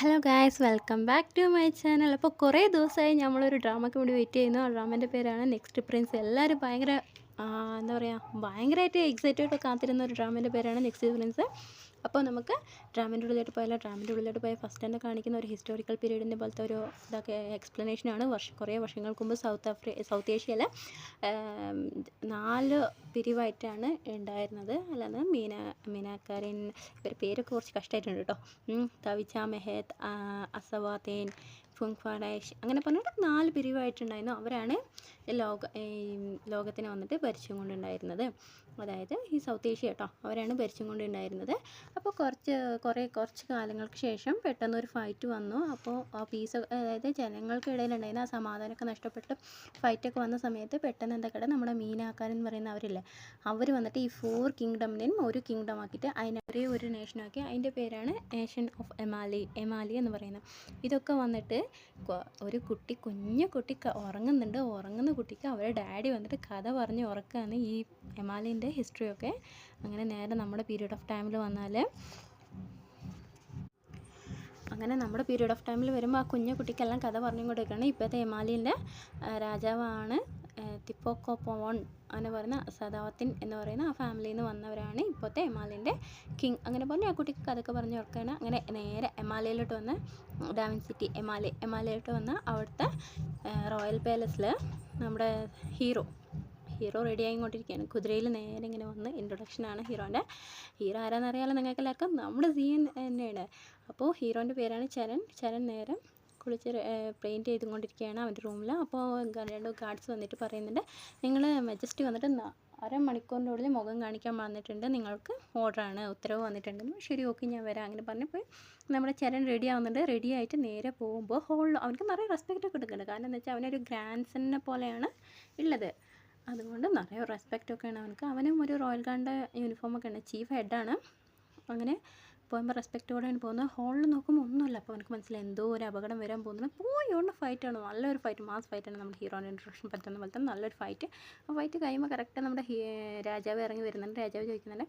Hello guys, welcome back to my channel. അപ്പോൾ കുറേ ദിവസമായി നമ്മളൊരു ഡ്രാമയ്ക്ക് വേണ്ടി വെയിറ്റ് ചെയ്യുന്നു. ആ ഡ്രാമേൻ്റെ പേരാണ് നെക്സ്റ്റ് പ്രിൻസ്. എല്ലാവരും ഭയങ്കര എന്താ പറയുക, ഭയങ്കരമായിട്ട് എക്സൈറ്റഡ് കാത്തിരുന്ന ഒരു ഡ്രാമേൻ്റെ പേരാണ് നെക്സ്റ്റ് പ്രിൻസ്. അപ്പോൾ നമുക്ക് ഡ്രാമേൻ്റെ ഉള്ളിലോട്ട് പോയാലോ. ഡ്രാമേൻ്റെ ഉള്ളിലോട്ട് പോയാൽ ഫസ്റ്റ് തന്നെ കാണിക്കുന്ന ഒരു ഹിസ്റ്റോറിക്കൽ പീരീഡിൻ്റെ പോലത്തെ ഒരു ഇതൊക്കെ എക്സ്പ്ലനേഷനാണ്. കുറേ വർഷങ്ങൾക്ക് മുമ്പ് സൗത്ത് ഏഷ്യയിൽ 4 പിരിവായിട്ടാണ് ഉണ്ടായിരുന്നത്. അല്ലാതെ മീനാക്കാരിൻ, ഇവരുടെ പേരൊക്കെ കുറച്ച് കഷ്ടമായിട്ടുണ്ട് കേട്ടോ. തവിച്ച, മെഹത്ത്, അസവാതേൻ, ഫുങ്ഫാഡേഷ്, അങ്ങനെ പറഞ്ഞിട്ട് 4 പിരിവായിട്ടുണ്ടായിരുന്നു. അവരാണ് ലോകത്തിനെ വന്നിട്ട് ഭരിച്ചും കൊണ്ടുണ്ടായിരുന്നത്. അതായത് ഈ സൗത്ത് ഏഷ്യ കേട്ടോ, അവരാണ് ഭരിച്ചും കൊണ്ടുണ്ടായിരുന്നത്. അപ്പോൾ കുറച്ച് കാലങ്ങൾക്ക് ശേഷം പെട്ടെന്നൊരു ഫൈറ്റ് വന്നു. അപ്പോൾ ആ പീസ്, അതായത് ജനങ്ങൾക്കിടയിലുണ്ടായിരുന്ന ആ സമാധാനമൊക്കെ നഷ്ടപ്പെട്ട് ഫൈറ്റൊക്കെ വന്ന സമയത്ത് പെട്ടെന്ന് എന്തൊക്കെ നമ്മുടെ മീനാക്കാരെന്ന് പറയുന്ന അവരില്ലേ, അവർ വന്നിട്ട് ഈ 4 കിങ്ഡമിനെയും ഒരു കിങ്ഡം ആക്കിയിട്ട് അതിനെ ഒരു നേഷനാക്കി. അതിൻ്റെ പേരാണ് നേഷൻ ഓഫ് എമാലി എന്ന് പറയുന്നത്. ഇതൊക്കെ വന്നിട്ട് ഒരു കുഞ്ഞു കുട്ടി ഉറങ്ങുന്ന കുട്ടിക്ക് അവരുടെ ഡാഡി വന്നിട്ട് കഥ പറഞ്ഞ് ഉറക്കുകയാണ് ഈ എമാലിൻ്റെ ഹിസ്റ്ററിയൊക്കെ. അങ്ങനെ നേരെ നമ്മുടെ പീരീഡ് ഓഫ് ടൈമിൽ വരുമ്പോൾ ആ കുഞ്ഞു കുട്ടിക്കെല്ലാം കഥ പറഞ്ഞു കൊടുക്കുകയാണ്. ഇപ്പോഴത്തെ എമാലിൻ്റെ രാജാവാണ് തിപ്പോക്കോപ്പോൺ എന്ന് പറയുന്ന സദാവത്തിൻ എന്ന് പറയുന്ന ആ ഫാമിലിയിൽ നിന്ന് വന്നവരാണ് ഇപ്പോഴത്തെ എമാലിൻ്റെ കിങ്. അങ്ങനെ പറഞ്ഞ് ആ കുട്ടിക്ക് കഥയൊക്കെ പറഞ്ഞു ഓർക്കുകയാണ്. അങ്ങനെ നേരെ എമാലയിലോട്ട് വന്ന് ഡാവിൻ സിറ്റി എമാലയിലോട്ട് വന്ന് അവിടുത്തെ റോയൽ പാലസിൽ നമ്മുടെ ഹീറോ റെഡി ആയിക്കൊണ്ടിരിക്കുകയാണ്. കുതിരയിൽ നേരെ ഇങ്ങനെ വന്ന് ഇൻട്രൊഡക്ഷനാണ് ഹീറോ ആരാന്നറിയാലോ നിങ്ങൾക്ക് എല്ലാവർക്കും, നമ്മുടെ സീൻ തന്നെയാണ്. അപ്പോൾ ഹീറോൻ്റെ പേരാണ് ചരൺ നേരെ കുളിച്ച് പെയിൻറ്റ് ചെയ്തുകൊണ്ടിരിക്കുകയാണ് അവൻ്റെ റൂമിൽ. അപ്പോൾ 2 ഗാർഡ്സ് വന്നിട്ട് പറയുന്നുണ്ട്, നിങ്ങൾ മജസ്റ്റി വന്നിട്ട് അരമണിക്കൂറിൻ്റെ ഉള്ളിൽ മുഖം കാണിക്കാൻ വന്നിട്ടുണ്ട്, നിങ്ങൾക്ക് ഓർഡറാണ്, ഉത്തരവ് വന്നിട്ടുണ്ടെന്ന്. ശരി, ഓക്കെ, ഞാൻ വരാം. അങ്ങനെ പറഞ്ഞപ്പോൾ നമ്മുടെ ചരൺ റെഡി ആവുന്നുണ്ട്. റെഡി ആയിട്ട് നേരെ പോകുമ്പോൾ ഹോളിൽ അവനക്ക് നിറയെ റെസ്പെക്റ്റ് കൊടുക്കുന്നുണ്ട്. കാരണം എന്താ വെച്ചാൽ അവനൊരു ഗ്രാൻഡ് സണ്ണിനെ പോലെയാണ് ഉള്ളത്. അതുകൊണ്ട് നിറയെ റെസ്പെക്റ്റൊക്കെയാണ് അവനക്ക്. അവനും ഒരു റോയൽ ഗാർഡിൻ്റെ യൂണിഫോമൊക്കെ ഉണ്ട്, ചീഫ് ഹെഡാണ്. അങ്ങനെ പോകുമ്പോൾ റെസ്പെക്റ്റോടെയാണ് പോകുന്നത്. ഹോളിൽ നോക്കുമ്പോൾ ഒന്നുമില്ല. അപ്പോൾ അവനക്ക് മനസ്സിലായി എന്തോ ഒരു അപകടം വരാൻ പോകുന്നത്. പോയുള്ള ഫൈറ്റാണ്, നല്ലൊരു ഫൈറ്റ്, മാസ് ഫൈറ്റാണ്. നമ്മുടെ ഹീറോൻ്റെ ഇൻട്രൊഡക്ഷൻ പറ്റുന്ന പോലത്തെ നല്ലൊരു ഫൈറ്റ്. ആ ഫൈറ്റ് കഴിയുമ്പോൾ കറക്റ്റ് നമ്മുടെ രാജാവ് ഇറങ്ങി വരുന്നുണ്ട്. രാജാവ് ചോദിക്കുന്നുണ്ട്,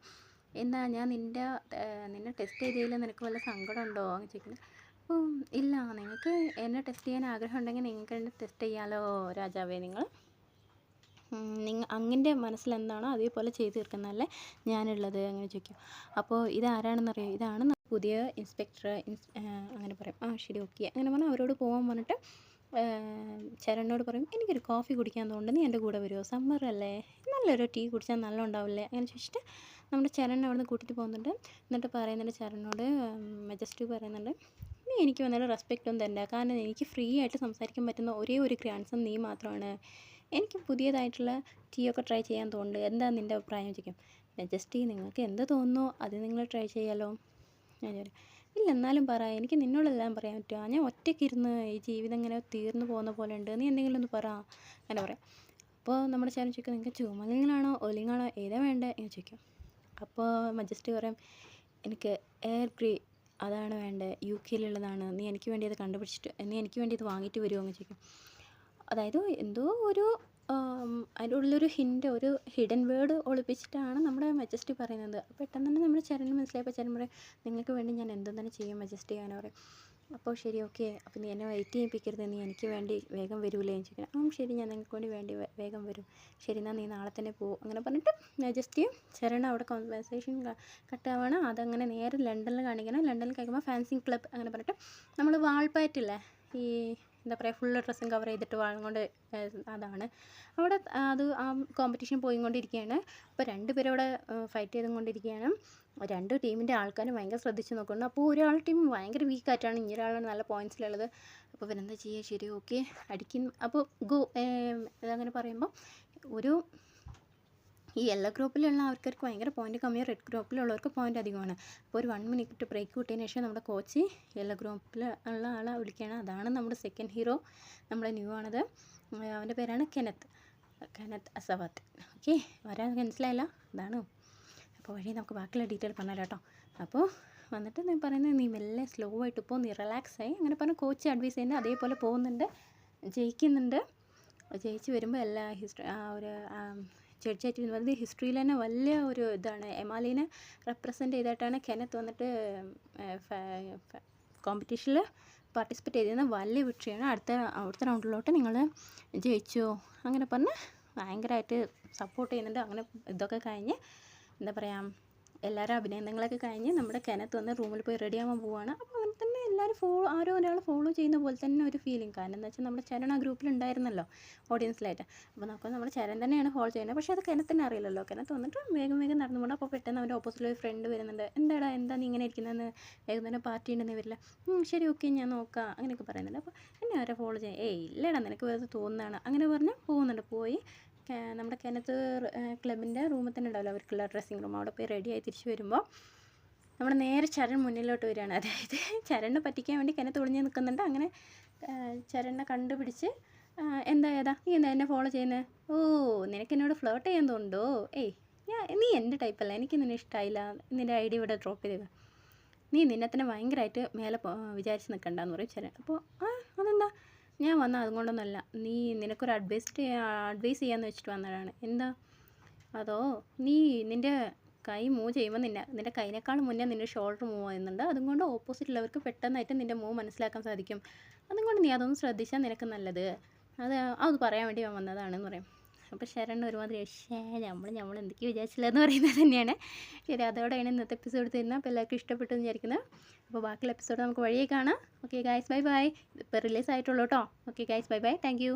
എന്താ ഞാൻ നിന്നെ ടെസ്റ്റ് ചെയ്തതിൽ നിനക്ക് വല്ല സങ്കടമുണ്ടോ എന്ന് ചോദിക്കുന്നത്. അപ്പോൾ ഇല്ല, നിങ്ങൾക്ക് എന്നെ ടെസ്റ്റ് ചെയ്യാൻ ആഗ്രഹം ഉണ്ടെങ്കിൽ നിങ്ങൾക്ക് എന്നെ ടെസ്റ്റ് ചെയ്യാമല്ലോ രാജാവേ, അങ്ങൻ്റെ മനസ്സിലെന്താണോ അതേപോലെ ചെയ്ത് തീർക്കുന്നതല്ലേ ഞാനുള്ളത് അങ്ങനെ ചോദിക്കും. അപ്പോൾ ഇതാരാണെന്നറിയോ, ഇതാണ് പുതിയ ഇൻസ്പെക്ടർ, അങ്ങനെ പറയും. ശരി, ഓക്കെ അങ്ങനെ പറഞ്ഞാൽ അവരോട് പോകാൻ പറഞ്ഞിട്ട് ചരണിനോട് പറയും, എനിക്കൊരു കോഫി കുടിക്കാൻ തോന്നുന്നു, നീ എൻ്റെ കൂടെ വരുമോ, സമ്മറല്ലേ, നല്ലൊരു ടീ കുടിച്ചാൽ നല്ല ഉണ്ടാവില്ലേ അങ്ങനെ ചോദിച്ചിട്ട് നമ്മുടെ ചരണിനെ അവിടെ നിന്ന് കൂട്ടിയിട്ട് പോകുന്നുണ്ട്. എന്നിട്ട് പറയുന്നുണ്ട് ചരണിനോട്, മജസ്റ്റി പറയുന്നുണ്ട്, നീ എനിക്ക് വന്നിട്ട് റെസ്പെക്റ്റ് ഒന്നും തരണ്ട, കാരണം എനിക്ക് ഫ്രീ ആയിട്ട് സംസാരിക്കാൻ പറ്റുന്ന ഒരേ ഒരു ഗ്രാൻഡ് നീ മാത്രമാണ്. എനിക്ക് പുതിയതായിട്ടുള്ള ടീ ഒക്കെ ട്രൈ ചെയ്യാൻ തോന്നുന്നുണ്ട്, എന്താ നിൻ്റെ അഭിപ്രായം ചോദിക്കും. മജസ്റ്റി, നിങ്ങൾക്ക് എന്ത് തോന്നുന്നു അത് നിങ്ങൾ ട്രൈ ചെയ്യാമല്ലോ. ഞാൻ ചോദിക്കും, ഇല്ല എന്നാലും പറ, എനിക്ക് നിന്നോടെല്ലാം പറയാൻ പറ്റുമോ, ഞാൻ ഒറ്റയ്ക്കിരുന്ന് ഈ ജീവിതം ഇങ്ങനെ തീർന്നു പോകുന്ന പോലെ ഉണ്ട്, നീ എന്തെങ്കിലും ഒന്ന് പറ അങ്ങനെ പറയാം. അപ്പോൾ നമ്മുടെ ചാനൽ ചോദിക്കും, നിങ്ങൾക്ക് ചുമലിങ്ങാണോ ഒലിങ്ങാണോ ഏതാ വേണ്ടത് എന്ന് ചോദിക്കും. അപ്പോൾ മജസ്റ്റി പറയും, എനിക്ക് എയർ ഗ്രീ അതാണ് വേണ്ടത്, UK-യിലുള്ളതാണ്, നീ എനിക്ക് വേണ്ടി അത് കണ്ടുപിടിച്ചിട്ട് നീ എനിക്ക് വേണ്ടി ഇത് വാങ്ങിയിട്ട് വരുമോ എന്ന് ചോദിക്കും. അതായത് എന്തോ ഒരു അതിൻ്റെ ഉള്ളിലൊരു ഒരു ഹിഡൻ വേർഡ് ഒളിപ്പിച്ചിട്ടാണ് നമ്മുടെ മജസ്റ്റി പറയുന്നത്. പെട്ടെന്ന് തന്നെ നമ്മുടെ ചരണിന് മനസ്സിലായപ്പോൾ ചരൺ പറയും, നിങ്ങൾക്ക് വേണ്ടി ഞാൻ എന്തും തന്നെ ചെയ്യും മജസ്റ്റി അങ്ങനെ പറയും. അപ്പോൾ ശരി, ഓക്കെ, അപ്പോൾ നീ എന്നെ വെയിറ്റ് ചെയ്യിപ്പിക്കരുത്, നീ എനിക്ക് വേണ്ടി വേഗം വരൂലേ എന്ന് ചോദിക്കണം. ശരി, ഞാൻ നിങ്ങൾക്ക് വേണ്ടി വേഗം വരും, ശരി എന്നാൽ നീ നാളെ തന്നെ പോകും അങ്ങനെ പറഞ്ഞിട്ട് മജസ്റ്റിയും ചരണ അവിടെ കോൺവെർസേഷൻ കട്ടാവാണ്. അതങ്ങനെ നേരെ ലണ്ടനിൽ കാണിക്കണം. ലണ്ടനിൽ കഴിക്കുമ്പോൾ ഫാൻസിങ് ക്ലബ് അങ്ങനെ പറഞ്ഞിട്ട് നമ്മൾ വാൾപ്പാറ്റില്ലേ, ഈ എന്താ പറയുക, ഫുള്ള് ഡ്രസ്സും കവർ ചെയ്തിട്ട് വാഴും കൊണ്ട്, അതാണ് അവിടെ അത് ആ കോമ്പറ്റീഷൻ പോയിക്കൊണ്ടിരിക്കുകയാണ്. അപ്പോൾ 2 പേരും അവിടെ ഫൈറ്റ് ചെയ്തുകൊണ്ടിരിക്കുകയാണ്. 2 ടീമിൻ്റെ ആൾക്കാരും ഭയങ്കര ശ്രദ്ധിച്ച് നോക്കുന്നുണ്ട്. അപ്പോൾ ടീം ഭയങ്കര വീക്കായിട്ടാണ്, ഇങ്ങനെയൊരാളാണ് നല്ല പോയിൻറ്റ്സിലുള്ളത്. അപ്പോൾ ഇവരെന്താ ചെയ്യുക, ശരി, ഓക്കെ, അടിക്കുന്നു. അപ്പോൾ അങ്ങനെ പറയുമ്പോൾ ഈ യെല്ലോ ഗ്രൂപ്പിലുള്ള ആൾക്കാർക്ക് ഭയങ്കര പോയിൻറ്റ് കമ്മിയോ, റെഡ് ഗ്രൂപ്പിലുള്ളവർക്ക് പോയിൻറ്റ് അധികമാണ്. അപ്പോൾ ഒരു 1 മിനിറ്റ് ബ്രേക്ക് കിട്ടിയതിന് ശേഷം നമ്മുടെ കോച്ച് യെല്ലോ ഗ്രൂപ്പിൽ ഉള്ള ആളെ വിളിക്കുകയാണ്. അതാണ് നമ്മുടെ സെക്കൻഡ് ഹീറോ, നമ്മുടെ ന്യൂ ആണത്. അവൻ്റെ പേരാണ് കെനത്ത് അസവാത്ത്. ഓക്കെ, വരാൻ മനസ്സിലായില്ല, അതാണ്. അപ്പോൾ നമുക്ക് ബാക്കിയുള്ള ഡീറ്റെയിൽ പറഞ്ഞുതരാം കേട്ടോ. അപ്പോൾ വന്നിട്ട് നീ പറയുന്നത്, നീ മെല്ലെ സ്ലോ ആയിട്ട് ഇപ്പോൾ നീ റിലാക്സ് ആയി അങ്ങനെ പറഞ്ഞ് കോച്ച് അഡ്വൈസ് ചെയ്യുന്നത്. അതേപോലെ പോകുന്നുണ്ട്, ജയിക്കുന്നുണ്ട്. ജയിച്ച് വരുമ്പോൾ എല്ലാ ഒരു ജഡ്ജായിട്ട് വരുന്നത് ഹിസ്റ്ററിയിൽ തന്നെ വലിയ ഒരു ഇതാണ്. എമാലിനെ റെപ്രസെൻ്റ് ചെയ്തിട്ടാണ് കെനത്ത് വന്നിട്ട് കോമ്പറ്റീഷനിൽ പാർട്ടിസിപ്പേറ്റ് ചെയ്തിരുന്ന വലിയ വിക്ടറിയാണ്. അടുത്ത റൗണ്ടിലോട്ട് നിങ്ങൾ ജയിച്ചു അങ്ങനെ പറഞ്ഞ് ഭയങ്കരമായിട്ട് സപ്പോർട്ട് ചെയ്യുന്നുണ്ട്. അങ്ങനെ ഇതൊക്കെ കഴിഞ്ഞ് എന്താ പറയുക, എല്ലാവരും അഭിനന്ദനങ്ങളൊക്കെ കഴിഞ്ഞ് നമ്മുടെ കെനത്ത് വന്ന് റൂമിൽ പോയി റെഡി ആവാൻ പോവുകയാണ്. അപ്പോൾ അങ്ങനെ തന്നെ എല്ലാവരും ആരോ ഒരാൾ ഫോളോ ചെയ്യുന്ന പോലെ തന്നെ ഒരു ഫീലിംഗ്. കാരണം എന്താ വെച്ചാൽ നമ്മുടെ ചരൺ ആ ഗ്രൂപ്പിലുണ്ടായിരുന്നല്ലോ ഓഡിയൻസിലായിട്ട്. അപ്പോൾ നമുക്ക് നമ്മുടെ ചരൺ തന്നെയാണ് ഫോളോ ചെയ്യുന്നത്. പക്ഷേ അത് കെനത്തിന് അറിയില്ലല്ലോ. കെനത്ത് വന്നിട്ട് വേഗം നടന്നു പോകണം. അപ്പോൾ പെട്ടെന്ന് അവൻ്റെ ഓപ്പോസിറ്റിൽ ഒരു ഫ്രണ്ട് വരുന്നുണ്ട്. എന്താ നീ ഇങ്ങനെ ഇരിക്കുന്നതെന്ന്, വേഗം തന്നെ പാർട്ടി ഉണ്ടെന്ന് വരില്ല. ശരി ഓക്കെ ഞാൻ നോക്കാം അങ്ങനെയൊക്കെ പറയുന്നുണ്ട്. അപ്പോൾ എന്നെ ആരെ ഫോളോ ചെയ്യാം, ഇല്ലടാ നിനക്ക് വെറുതെ തോന്നുന്നതാണ് അങ്ങനെ പറഞ്ഞ് പോകുന്നുണ്ട്. പോയി നമ്മുടെ കെനത്ത് ക്ലബിൻ്റെ റൂമിൽ തന്നെ ഉണ്ടാവില്ല അവർക്കുള്ള ഡ്രസ്സിങ് റൂം, അവിടെ പോയി റെഡിയായി തിരിച്ച് വരുമ്പോൾ നമ്മുടെ നേരെ ചരൺ മുന്നിലോട്ട് വരികയാണ്. അതായത് ചരണിനെ പറ്റിക്കാൻ വേണ്ടി കെനത്ത് ഒളിഞ്ഞ് നിൽക്കുന്നുണ്ട്. അങ്ങനെ ചരണിനെ കണ്ടുപിടിച്ച് ഏതാ നീ എന്താ എന്നെ ഫോളോ ചെയ്യുന്നത്, നിനക്ക് എന്നോട് ഫ്ലേർട്ട് ചെയ്യാൻ തോന്നുന്നുണ്ടോ, നീ എൻ്റെ ടൈപ്പല്ല, എനിക്ക് നിന്നെ ഇഷ്ടമായില്ല, നിൻ്റെ ഐ ഡി ഇവിടെ ഡ്രോപ്പ് ചെയ്തത്, നീ നിന്നെ തന്നെ ഭയങ്കരമായിട്ട് മേലെ വിചാരിച്ച് നിൽക്കണ്ടെന്ന് പറയും ചരൺ. അപ്പോൾ അതെന്താ, ഞാൻ വന്ന അതുകൊണ്ടൊന്നുമല്ല, നിനക്കൊരു അഡ്വൈസ് ചെയ്യാമെന്ന് വെച്ചിട്ട് വന്നതാണ്. എന്താ അതോ, നിൻ്റെ കൈ മൂവ് ചെയ്യുമ്പോൾ നിൻ്റെ കൈനേക്കാളും മുന്നേ നിൻ്റെ ഷോൾഡർ മൂവ് ചെയ്യുന്നുണ്ട്. അതുകൊണ്ട് ഓപ്പോസിറ്റുള്ളവർക്ക് പെട്ടെന്നായിട്ട് നിൻ്റെ മൂവ് മനസ്സിലാക്കാൻ സാധിക്കും. അതുകൊണ്ട് നീ അതൊന്ന് ശ്രദ്ധിച്ചാൽ നിനക്ക് നല്ലത്, അത് പറയാൻ വേണ്ടി ഞാൻ വന്നതാണെന്ന് പറയും. അപ്പോൾ ശരൺ ഒരുമാതിരി നമ്മൾ എന്തൊക്കെയോ വിചാരിച്ചില്ലെന്ന് പറയുന്നത് തന്നെയാണ്. ശരി, അതോടെയാണ് ഇന്നത്തെ എപ്പിസോഡ് തരുന്നത്. അപ്പോൾ എല്ലാവർക്കും ഇഷ്ടപ്പെട്ടു എന്ന് വിചാരിക്കുന്നത്. അപ്പോൾ ബാക്കിയുള്ള എപ്പിസോഡ് നമുക്ക് വഴിയേ കാണാം. Okay guys, bye bye. ഇപ്പോൾ റിലീസ് ആയിട്ടുള്ളൂ കേട്ടോ. Okay guys, bye bye. Thank you.